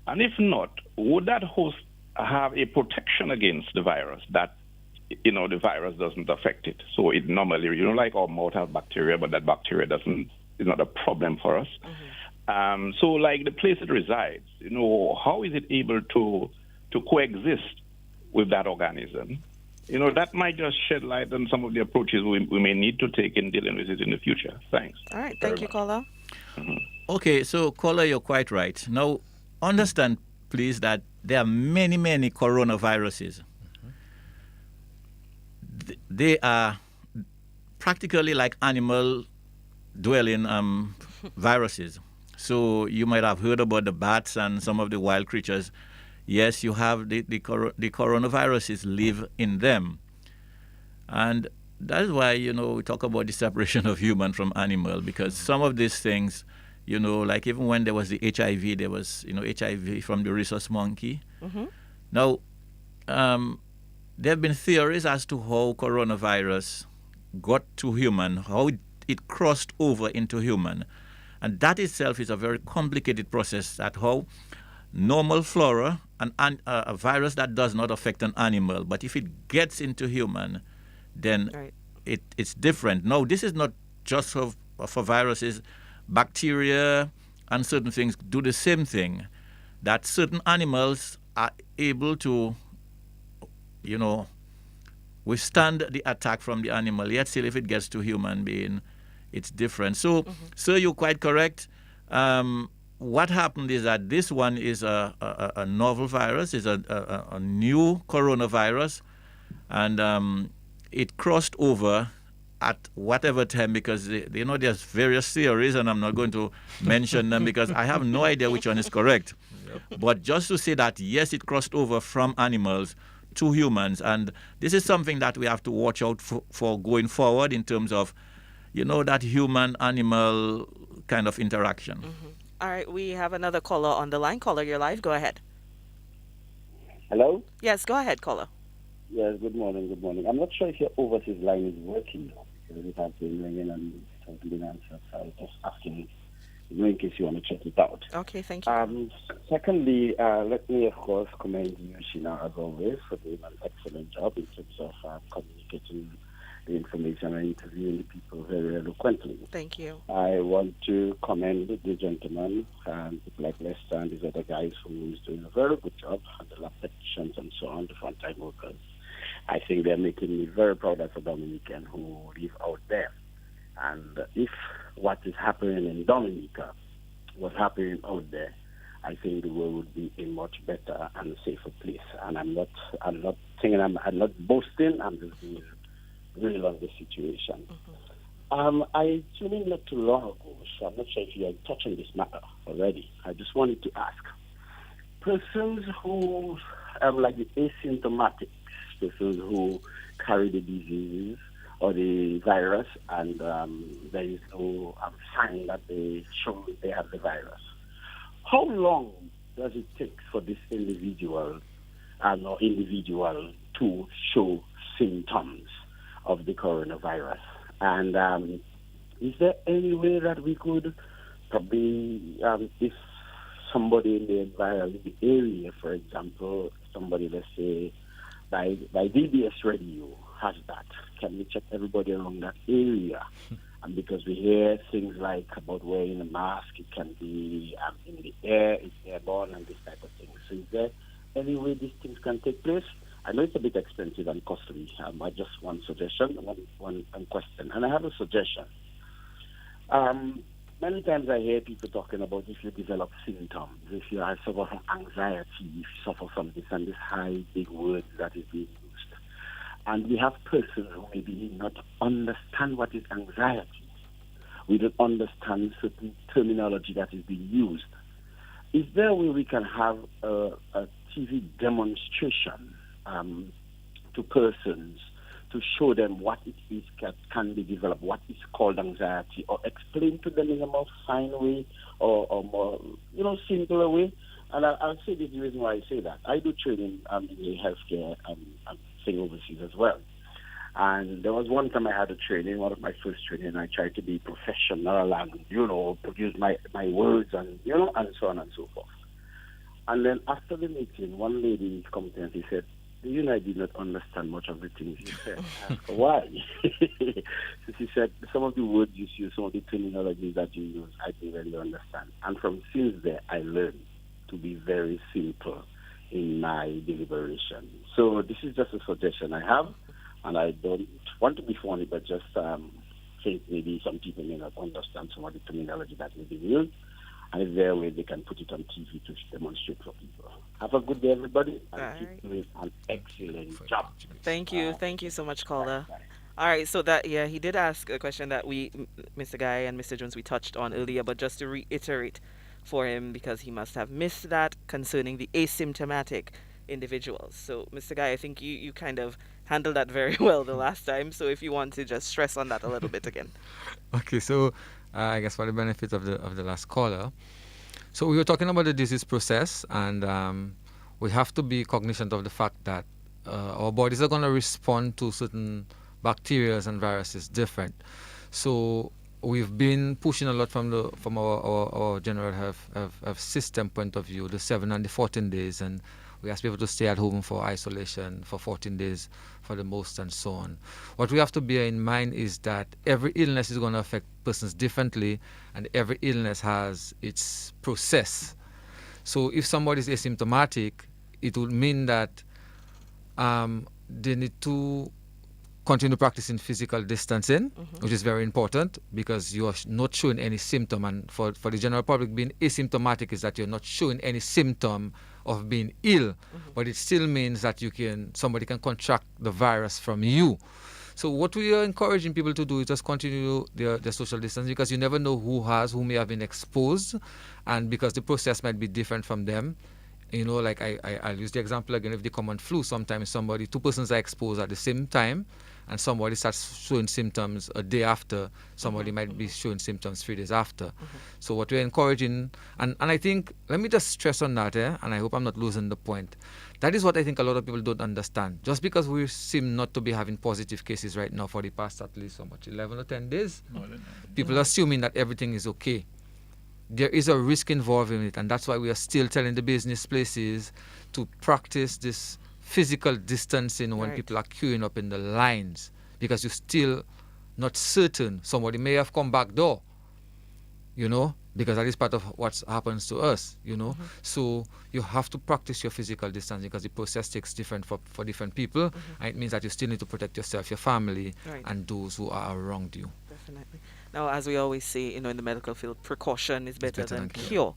And if not, would that host have a protection against the virus that, the virus doesn't affect it? So it normally, like our mouth have bacteria, but that bacteria is not a problem for us. So like the place it resides, how is it able to coexist with that organism? That might just shed light on some of the approaches we may need to take in dealing with it in the future. Thanks. All right. Thank you, caller. Okay, so caller, you're quite right. Now, understand, please, that there are many, many coronaviruses. They are practically like animal-dwelling viruses. So you might have heard about the bats and some of the wild creatures. Yes, you have the coronaviruses live in them. And that is why, we talk about the separation of human from animal, because some of these things, like even when there was the HIV, there was, HIV from the rhesus monkey. Mm-hmm. Now, there have been theories as to how coronavirus got to human, how it crossed over into human. And that itself is a very complicated process, that how normal flora, a virus that does not affect an animal, but if it gets into human, then Right. it's different. No, this is not just for viruses. Bacteria and certain things do the same thing, that certain animals are able to, you know, withstand the attack from the animal, yet still if it gets to human being, it's different. So, sir, you're quite correct. What happened is that this one is a novel virus, is a new coronavirus, and it crossed over at whatever time, because there's various theories, and I'm not going to mention them because I have no idea which one is correct. But just to say that yes, it crossed over from animals to humans, and this is something that we have to watch out for going forward in terms of that human animal kind of interaction. All right, we have another caller on the line. Caller, you're live. Go ahead. Hello? Yes, go ahead, caller. Yes, good morning, good morning. I'm not sure if your overseas line is working now, because it has been ringing and it hasn't been answered, so I was just asking in case you want to check it out. Okay, thank you. Secondly, let me, of course, commend you, Sheena, as always, for doing an excellent job in terms of communicating the information and interviewing the people very eloquently. Thank you. I want to commend the gentleman, people like Lester and these other guys who is doing a very good job, and the lab technicians and so on, the frontline workers. I think they're making me very proud as a Dominican who live out there. And if what is happening in Dominica was happening out there, I think the world would be a much better and safer place. And I'm not saying I'm not boasting. I'm just being real on the situation. I tuned in not too long ago, so I'm not sure if you are touching this matter already. I just wanted to ask persons who like the asymptomatic persons who carry the disease or the virus, and there is no sign that they show they have the virus. How long does it take for this individual or individual to show symptoms of the coronavirus? And is there any way that we could probably, if somebody in the environment, the area, for example, somebody, let's say, by DBS radio has that, can we check everybody around that area? And because we hear things like about wearing a mask, it can be in the air, it's airborne, and this type of thing. So is there any way these things can take place? I know it's a bit expensive and costly. I just one suggestion, one question. And I have a suggestion. Many times I hear people talking about if you develop symptoms, if you suffer from anxiety, if you suffer from this and this high, big words that is being used. And we have persons who maybe not understand what is anxiety. We don't understand certain terminology that is being used. Is there a way we can have a TV demonstration to persons to show them what it is can be developed, what is called anxiety, or explain to them in a more fine way or more, simpler way? And I'll say this, the reason why I say that. I do training in the healthcare thing overseas as well. And there was one time I had a training, one of my first training, and I tried to be professional and, produce my words and, and so on and so forth. And then after the meeting, one lady come to me and she said, I did not understand much of the things you said. I asked her, why? So she said, some of the words you use, some of the terminology that you use, I didn't really understand. And from since there, I learned to be very simple in my deliberation. So this is just a suggestion I have, and I don't want to be funny, but just think maybe some people may not understand some of the terminology that may be used. And if there a way they can put it on TV to demonstrate for people. Have a good day, everybody, and keep doing an excellent job. Thank you. Thank you so much, caller. Bye. All right, so that, yeah, he did ask a question that Mr. Guy and Mr. Jones, we touched on earlier, but just to reiterate for him because he must have missed that concerning the asymptomatic individuals. So, Mr. Guy, I think you kind of handled that very well the last time. So, if you want to just stress on that a little bit again. Okay, so I guess for the benefit of the last caller, so we were talking about the disease process, and we have to be cognizant of the fact that our bodies are going to respond to certain bacteria and viruses different. So we've been pushing a lot from our general health system point of view, the 7 and the 14 days, and we ask people to stay at home for isolation for 14 days for the most, and so on. What we have to bear in mind is that every illness is going to affect persons differently, and every illness has its process. So if somebody is asymptomatic, it would mean that they need to continue practicing physical distancing, which is very important because you are not showing any symptom. And for the general public, being asymptomatic is that you're not showing any symptom of being ill, but it still means that somebody can contract the virus from you. So what we are encouraging people to do is just continue their social distance, because you never know who may have been exposed, and because the process might be different from them. Like I'll use the example again of the common flu. Sometimes two persons are exposed at the same time, and somebody starts showing symptoms a day after, somebody might be showing symptoms 3 days after. So what we're encouraging, and I think, let me just stress on that, and I hope I'm not losing the point. That is what I think a lot of people don't understand. Just because we seem not to be having positive cases right now for the past at least 11 or 10 days, people are assuming that everything is okay. There is a risk involved in it, and that's why we are still telling the business places to practice this physical distancing when people are queuing up in the lines, because you're still not certain. Somebody may have come back door, because that is part of what happens to us, So you have to practice your physical distancing, because the process takes different for different people, and it means that you still need to protect yourself, your family, and those who are around you. Definitely. Now, as we always say, in the medical field, precaution is better than cure.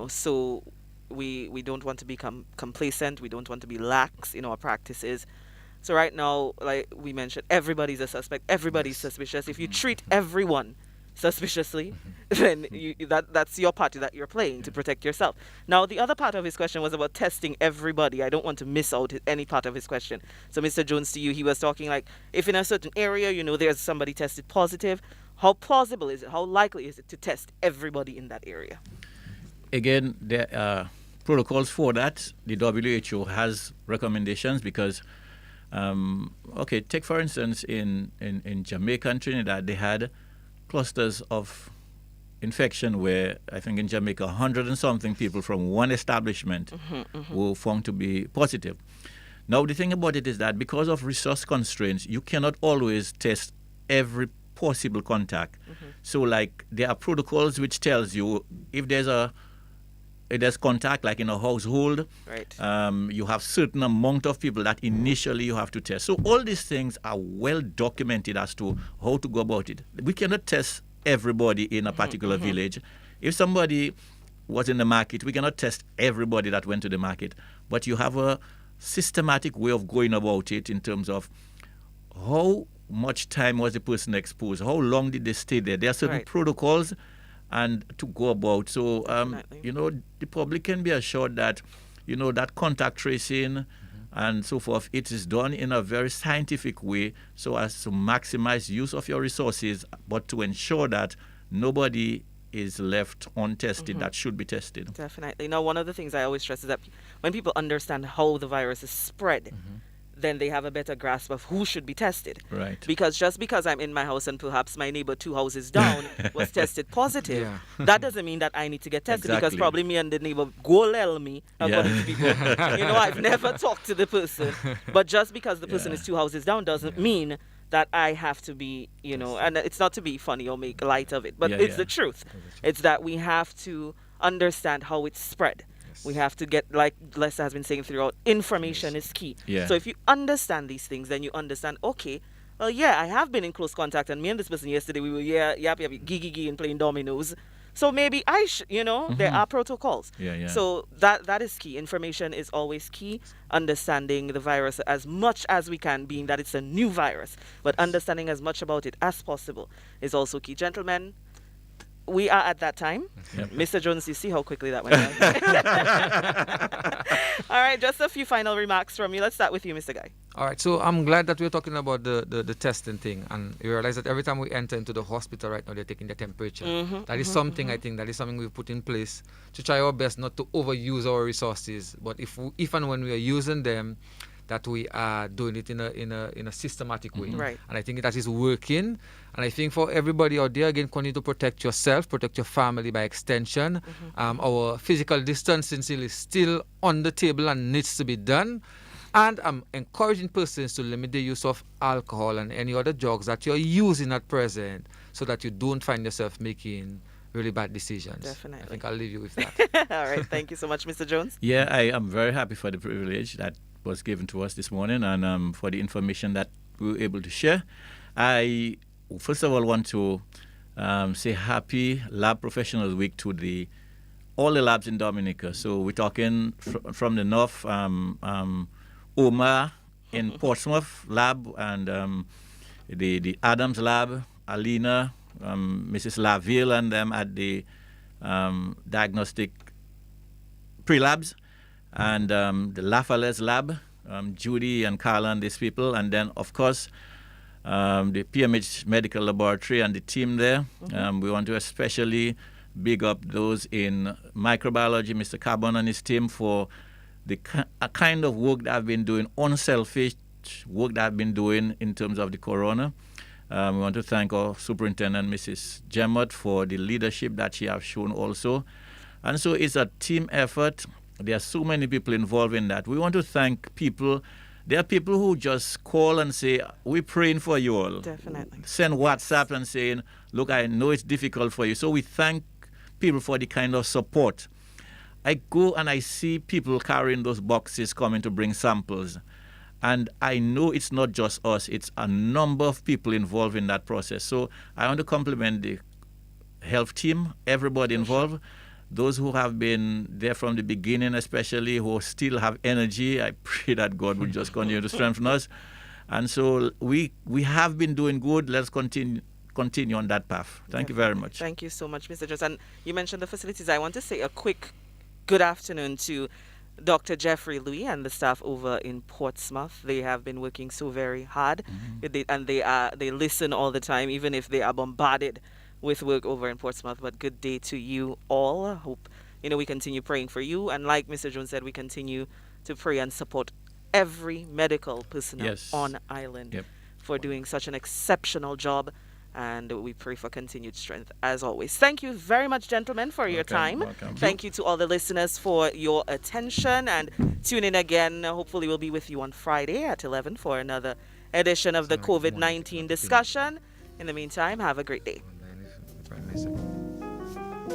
So we don't want to become complacent. We don't want to be lax in our practices. So right now, like we mentioned, everybody's a suspect. Everybody's suspicious. If you treat everyone suspiciously, then that's your party that you're playing to protect yourself. Now, the other part of his question was about testing everybody. I don't want to miss out any part of his question. So, Mr. Jones, to you, he was talking like, if in a certain area, there's somebody tested positive, how plausible is it? How likely is it to test everybody in that area? Again, there are protocols for that. The WHO has recommendations because, take for instance, in Jamaica and Trinidad, they had clusters of infection where I think in Jamaica 100 and something people from one establishment were found to be positive. Now the thing about it is that because of resource constraints, you cannot always test every possible contact. So like there are protocols which tells you if there's contact, like in a household, you have certain amount of people that initially you have to test. So all these things are well documented as to how to go about it. We cannot test everybody in a particular village. If somebody was in the market, we cannot test everybody that went to the market. But you have a systematic way of going about it in terms of how much time was the person exposed, how long did they stay there. There are certain protocols and to go about. So, the public can be assured that, that contact tracing and so forth, it is done in a very scientific way so as to maximize use of your resources, but to ensure that nobody is left untested that should be tested. Definitely. Now, one of the things I always stress is that when people understand how the virus is spread, then they have a better grasp of who should be tested. Right. Because just because I'm in my house and perhaps my neighbor 2 houses down was tested positive, that doesn't mean that I need to get tested because probably me and the neighbor go lel me, according to people. I've never talked to the person. But just because the person is 2 houses down doesn't mean that I have to be, and it's not to be funny or make light of it, but it's the truth. It's that we have to understand how it's spread. We have to get, like Lester has been saying throughout, information is key. So if you understand these things, then you understand, okay, well, I have been in close contact, and me and this person yesterday, we were, gee and playing dominoes. So maybe there are protocols. Yeah, yeah. So that is key. Information is always key. Understanding the virus as much as we can, being that it's a new virus, but understanding as much about it as possible is also key. Gentlemen, we are at that time. Yep. Mr. Jones, you see how quickly that went by. All right, just a few final remarks from you. Let's start with you, Mr. Guy. All right, so I'm glad that we're talking about the testing thing, and you realize that every time we enter into the hospital right now, they're taking the temperature. That is something I think that is something we've put in place to try our best not to overuse our resources, but if and when we are using them, that we are doing it in a systematic way. Right. And I think that is working. And I think for everybody out there, again, continue to protect yourself, protect your family by extension. Our physical distancing is still on the table and needs to be done. And I'm encouraging persons to limit the use of alcohol and any other drugs that you're using at present, so that you don't find yourself making really bad decisions. Definitely. I think I'll leave you with that. All right, thank you so much, Mr. Jones. Yeah, I am very happy for the privilege that was given to us this morning, and for the information that we were able to share. I first of all want to say happy Lab Professionals Week to all the labs in Dominica. So we're talking from the north, Omar in Portsmouth lab, and the Adams lab, Alina, Mrs. Laville, and them at the diagnostic pre-labs, and the Lafayette lab, Judy and Carla and these people, and then of course the PMH Medical Laboratory and the team there. We want to especially big up those in microbiology, Mr. Carbon and his team, for the kind of work that I've been doing, unselfish work that I've been doing in terms of the corona. We want to thank our superintendent, Mrs. Gemot, for the leadership that she has shown also. And so it's a team effort. There are so many people involved in that. We want to thank people. There are people who just call and say, we're praying for you all. Definitely. Send WhatsApp and saying, look, I know it's difficult for you. So we thank people for the kind of support. I go and I see people carrying those boxes coming to bring samples. And I know it's not just us, it's a number of people involved in that process. So I want to compliment the health team, everybody involved, those who have been there from the beginning, especially who still have energy. I pray that God will just continue to strengthen us. And so we have been doing good. Let's continue on that path. Thank you very much. Thank you so much, Mr. Jones. And you mentioned the facilities. I want to say a quick good afternoon to Dr. Jeffrey Louis and the staff over in Portsmouth. They have been working so very hard, and they listen all the time, even if they are bombarded with work over in Portsmouth. But good day to you all. I hope we continue praying for you, and like Mr. Jones said, we continue to pray and support every medical personnel on island for doing such an exceptional job. And we pray for continued strength as always. Thank you very much, gentlemen, for your time. Welcome. Thank you to all the listeners for your attention, and tune in again. Hopefully we'll be with you on Friday at 11 for another edition of the COVID-19 discussion. In the meantime, have a great day.